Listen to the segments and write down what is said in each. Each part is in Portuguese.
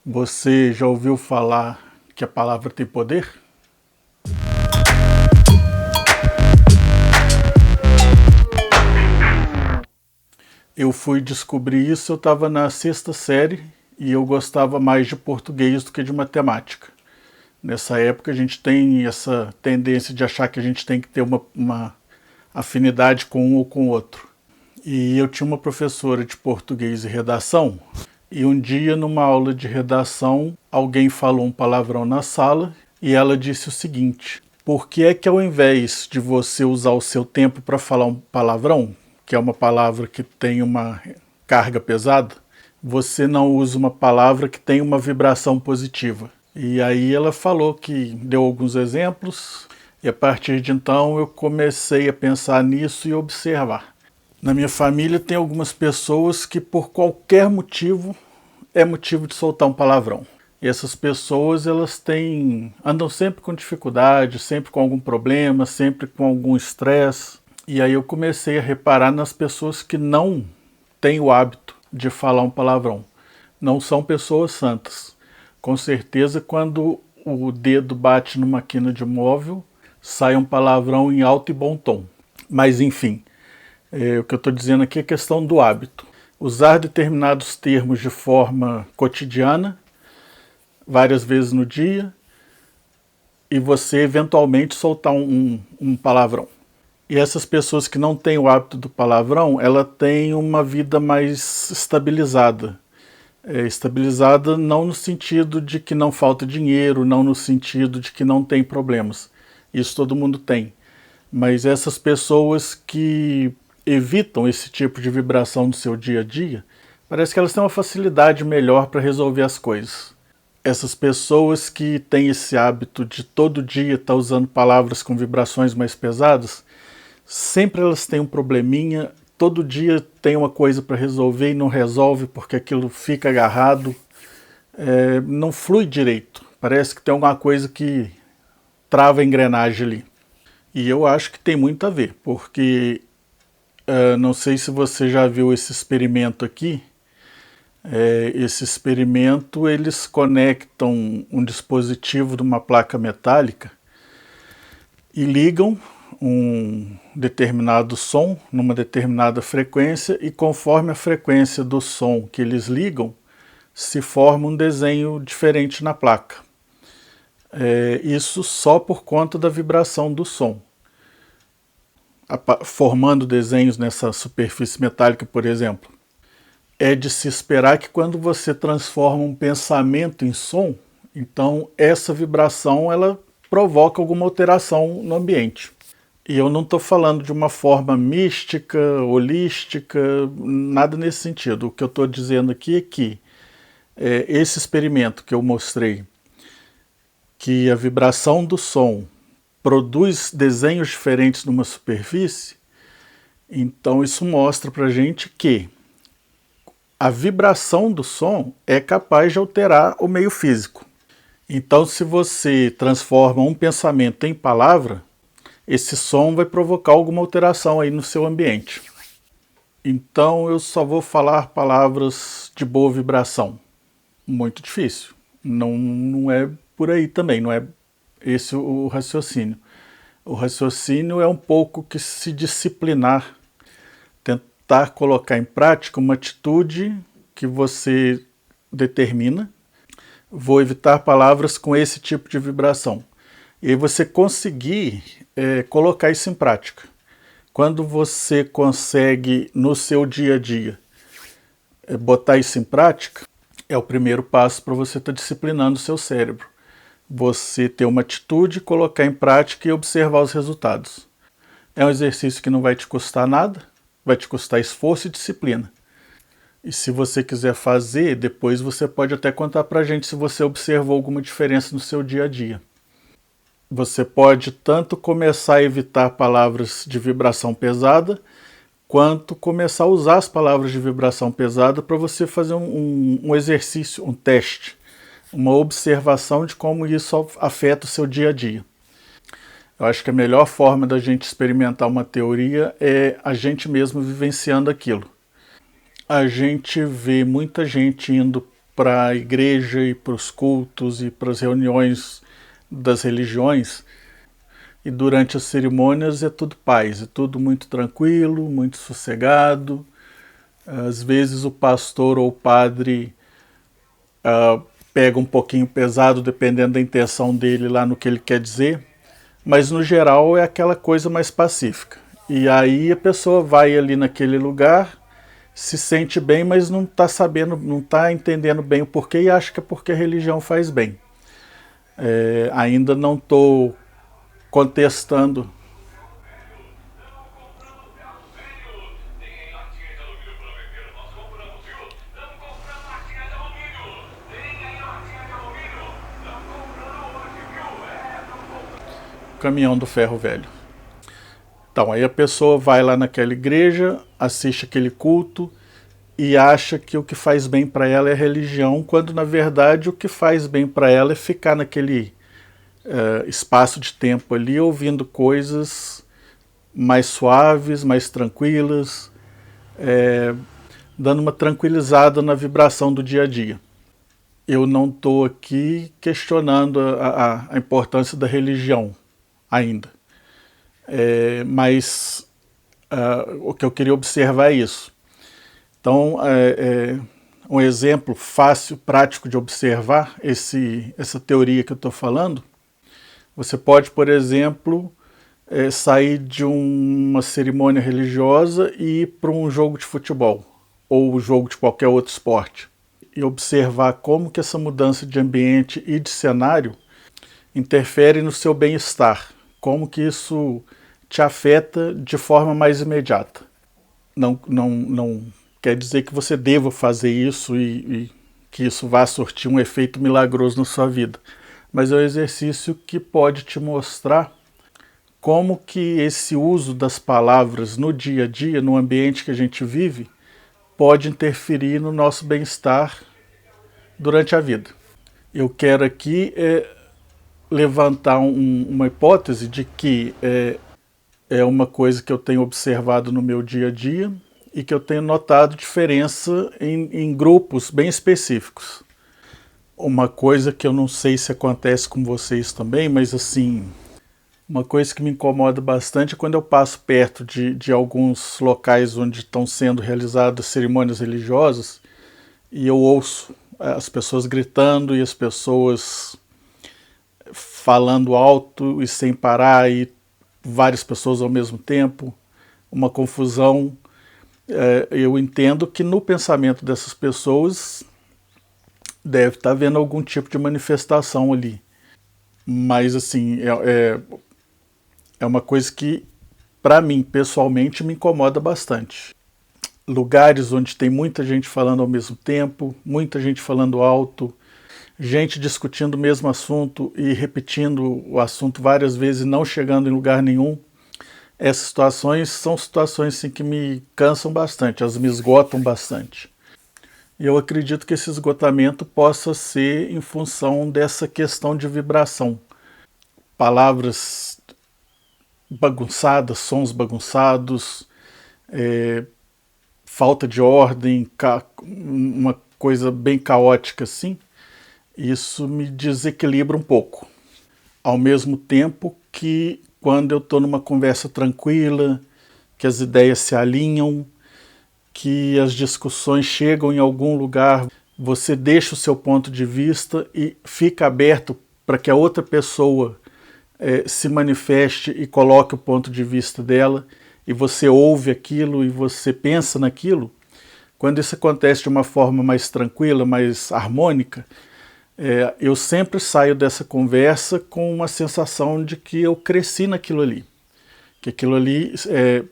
Você já ouviu falar que a palavra tem poder? Eu fui descobrir isso, eu estava na sexta série e eu gostava mais de português do que de matemática. Nessa época a gente tem essa tendência de achar que a gente tem que ter uma afinidade com um ou com o outro. E eu tinha uma professora de português e redação, e um dia numa aula de redação alguém falou um palavrão na sala e ela disse o seguinte: por que é que ao invés de você usar o seu tempo para falar um palavrão, que é uma palavra que tem uma carga pesada, você não usa uma palavra que tem uma vibração positiva? E aí ela falou que deu alguns exemplos, e a partir de então eu comecei a pensar nisso e observar. Na minha família tem algumas pessoas que por qualquer motivo é motivo de soltar um palavrão. E essas pessoas andam sempre com dificuldade, sempre com algum problema, sempre com algum estresse. E aí eu comecei a reparar nas pessoas que não têm o hábito de falar um palavrão. Não são pessoas santas. Com certeza, quando o dedo bate numa quina de móvel, sai um palavrão em alto e bom tom. Mas enfim, o que eu estou dizendo aqui é a questão do hábito. Usar determinados termos de forma cotidiana, várias vezes no dia, e você eventualmente soltar um palavrão. E essas pessoas que não têm o hábito do palavrão, ela tem uma vida mais estabilizada. Estabilizada não no sentido de que não falta dinheiro, não no sentido de que não tem problemas. Isso todo mundo tem. Mas essas pessoas que evitam esse tipo de vibração no seu dia a dia, parece que elas têm uma facilidade melhor para resolver as coisas. Essas pessoas que têm esse hábito de todo dia estar usando palavras com vibrações mais pesadas, sempre elas têm um probleminha, todo dia tem uma coisa para resolver e não resolve porque aquilo fica agarrado, não flui direito. Parece que tem alguma coisa que trava a engrenagem ali. E eu acho que tem muito a ver, porque não sei se você já viu esse experimento aqui. Esse experimento, eles conectam um dispositivo de uma placa metálica e ligam um determinado som numa determinada frequência, e conforme a frequência do som que eles ligam, se forma um desenho diferente na placa. Isso só por conta da vibração do som. Formando desenhos nessa superfície metálica, por exemplo. É de se esperar que quando você transforma um pensamento em som, então essa vibração ela provoca alguma alteração no ambiente. E eu não estou falando de uma forma mística, holística, nada nesse sentido. O que eu estou dizendo aqui é que esse experimento que eu mostrei, que a vibração do som produz desenhos diferentes numa superfície, então isso mostra para a gente que a vibração do som é capaz de alterar o meio físico. Então, se você transforma um pensamento em palavra, esse som vai provocar alguma alteração aí no seu ambiente. Então, eu só vou falar palavras de boa vibração. Muito difícil. Não é por aí também, não é esse o raciocínio. O raciocínio é um pouco que se disciplinar, tentar colocar em prática uma atitude que você determina. Vou evitar palavras com esse tipo de vibração. E aí você conseguir colocar isso em prática. Quando você consegue no seu dia a dia botar isso em prática, é o primeiro passo para você estar disciplinando o seu cérebro. Você ter uma atitude, colocar em prática e observar os resultados. É um exercício que não vai te custar nada, vai te custar esforço e disciplina. E se você quiser fazer, depois você pode até contar pra gente se você observou alguma diferença no seu dia a dia. Você pode tanto começar a evitar palavras de vibração pesada, quanto começar a usar as palavras de vibração pesada para você fazer um exercício, um teste, uma observação de como isso afeta o seu dia a dia. Eu acho que a melhor forma da gente experimentar uma teoria é a gente mesmo vivenciando aquilo. A gente vê muita gente indo para a igreja e para os cultos e para as reuniões das religiões, e durante as cerimônias é tudo paz, é tudo muito tranquilo, muito sossegado. Às vezes o pastor ou o padre pega um pouquinho pesado, dependendo da intenção dele lá no que ele quer dizer, mas no geral é aquela coisa mais pacífica. E aí a pessoa vai ali naquele lugar, se sente bem, mas não está sabendo, não está entendendo bem o porquê e acha que é porque a religião faz bem. Ainda não estou contestando. Caminhão do ferro velho. Então, aí a pessoa vai lá naquela igreja, assiste aquele culto e acha que o que faz bem para ela é religião, quando na verdade o que faz bem para ela é ficar naquele espaço de tempo ali ouvindo coisas mais suaves, mais tranquilas, dando uma tranquilizada na vibração do dia a dia. Eu não estou aqui questionando a importância da religião ainda. Mas o que eu queria observar é isso. Então, um exemplo fácil, prático de observar essa teoria que eu estou falando, você pode, por exemplo, sair de uma cerimônia religiosa e ir para um jogo de futebol, ou um jogo de qualquer outro esporte, e observar como que essa mudança de ambiente e de cenário interfere no seu bem-estar, como que isso te afeta de forma mais imediata. Não quer dizer que você deva fazer isso e que isso vá surtir um efeito milagroso na sua vida, mas é um exercício que pode te mostrar como que esse uso das palavras no dia a dia, no ambiente que a gente vive, pode interferir no nosso bem-estar durante a vida. Eu quero aqui levantar uma hipótese de que é uma coisa que eu tenho observado no meu dia a dia e que eu tenho notado diferença em grupos bem específicos. Uma coisa que eu não sei se acontece com vocês também, mas assim, uma coisa que me incomoda bastante é quando eu passo perto de alguns locais onde estão sendo realizadas cerimônias religiosas e eu ouço as pessoas gritando e as pessoas falando alto e sem parar e várias pessoas ao mesmo tempo, uma confusão. Eu entendo que no pensamento dessas pessoas deve estar havendo algum tipo de manifestação ali. Mas, assim, é uma coisa que, para mim, pessoalmente, me incomoda bastante. Lugares onde tem muita gente falando ao mesmo tempo, muita gente falando alto, gente discutindo o mesmo assunto e repetindo o assunto várias vezes e não chegando em lugar nenhum. Essas situações são situações assim, que me cansam bastante, elas me esgotam bastante. E eu acredito que esse esgotamento possa ser em função dessa questão de vibração. Palavras bagunçadas, sons bagunçados, falta de ordem, uma coisa bem caótica assim. Isso me desequilibra um pouco. Ao mesmo tempo que quando eu estou numa conversa tranquila, que as ideias se alinham, que as discussões chegam em algum lugar, você deixa o seu ponto de vista e fica aberto para que a outra pessoa se manifeste e coloque o ponto de vista dela, e você ouve aquilo e você pensa naquilo. Quando isso acontece de uma forma mais tranquila, mais harmônica, eu sempre saio dessa conversa com uma sensação de que eu cresci naquilo ali. Que aquilo ali,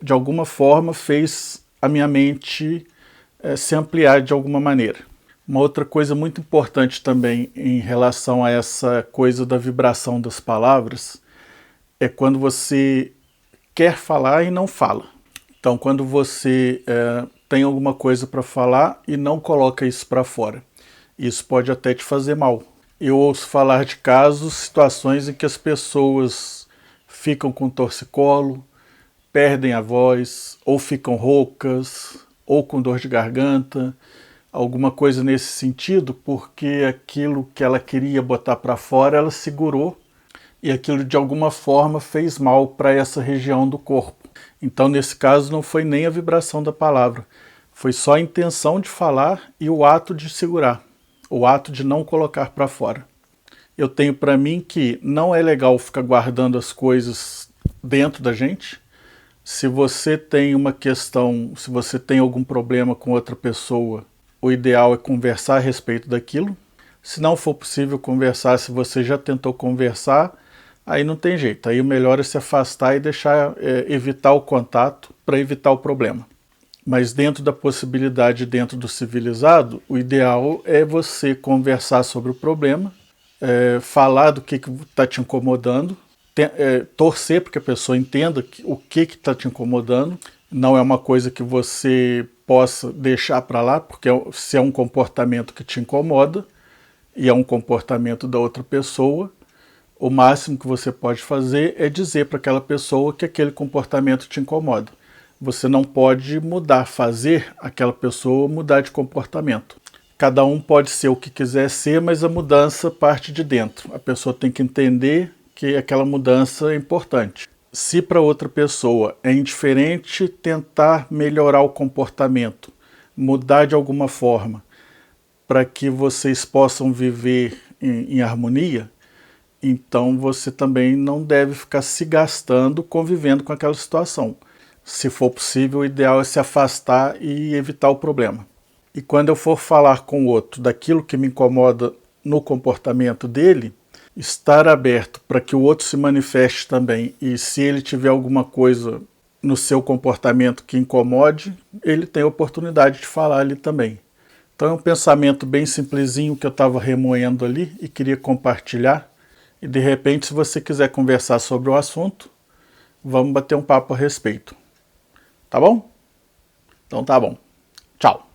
de alguma forma, fez a minha mente se ampliar de alguma maneira. Uma outra coisa muito importante também em relação a essa coisa da vibração das palavras é quando você quer falar e não fala. Então, quando você tem alguma coisa para falar e não coloca isso para fora. Isso pode até te fazer mal. Eu ouço falar de casos, situações em que as pessoas ficam com torcicolo, perdem a voz, ou ficam roucas, ou com dor de garganta, alguma coisa nesse sentido, porque aquilo que ela queria botar para fora, ela segurou e aquilo de alguma forma fez mal para essa região do corpo. Então, nesse caso, não foi nem a vibração da palavra, foi só a intenção de falar e o ato de segurar, o ato de não colocar para fora. Eu tenho para mim que não é legal ficar guardando as coisas dentro da gente. Se você tem uma questão, se você tem algum problema com outra pessoa, o ideal é conversar a respeito daquilo. Se não for possível conversar, se você já tentou conversar, aí não tem jeito. Aí o melhor é se afastar e deixar, evitar o contato para evitar o problema. Mas dentro da possibilidade, dentro do civilizado, o ideal é você conversar sobre o problema, falar do que está te incomodando, torcer para que a pessoa entenda o que está te incomodando. Não é uma coisa que você possa deixar para lá, porque se é um comportamento que te incomoda e é um comportamento da outra pessoa, o máximo que você pode fazer é dizer para aquela pessoa que aquele comportamento te incomoda. Você não pode fazer aquela pessoa mudar de comportamento. Cada um pode ser o que quiser ser, mas a mudança parte de dentro. A pessoa tem que entender que aquela mudança é importante. Se para outra pessoa é indiferente tentar melhorar o comportamento, mudar de alguma forma, para que vocês possam viver em harmonia, então você também não deve ficar se gastando convivendo com aquela situação. Se for possível, o ideal é se afastar e evitar o problema. E quando eu for falar com o outro daquilo que me incomoda no comportamento dele, estar aberto para que o outro se manifeste também. E se ele tiver alguma coisa no seu comportamento que incomode, ele tem a oportunidade de falar ali também. Então é um pensamento bem simplesinho que eu estava remoendo ali e queria compartilhar. E de repente, se você quiser conversar sobre o assunto, vamos bater um papo a respeito. Tá bom? Então tá bom. Tchau.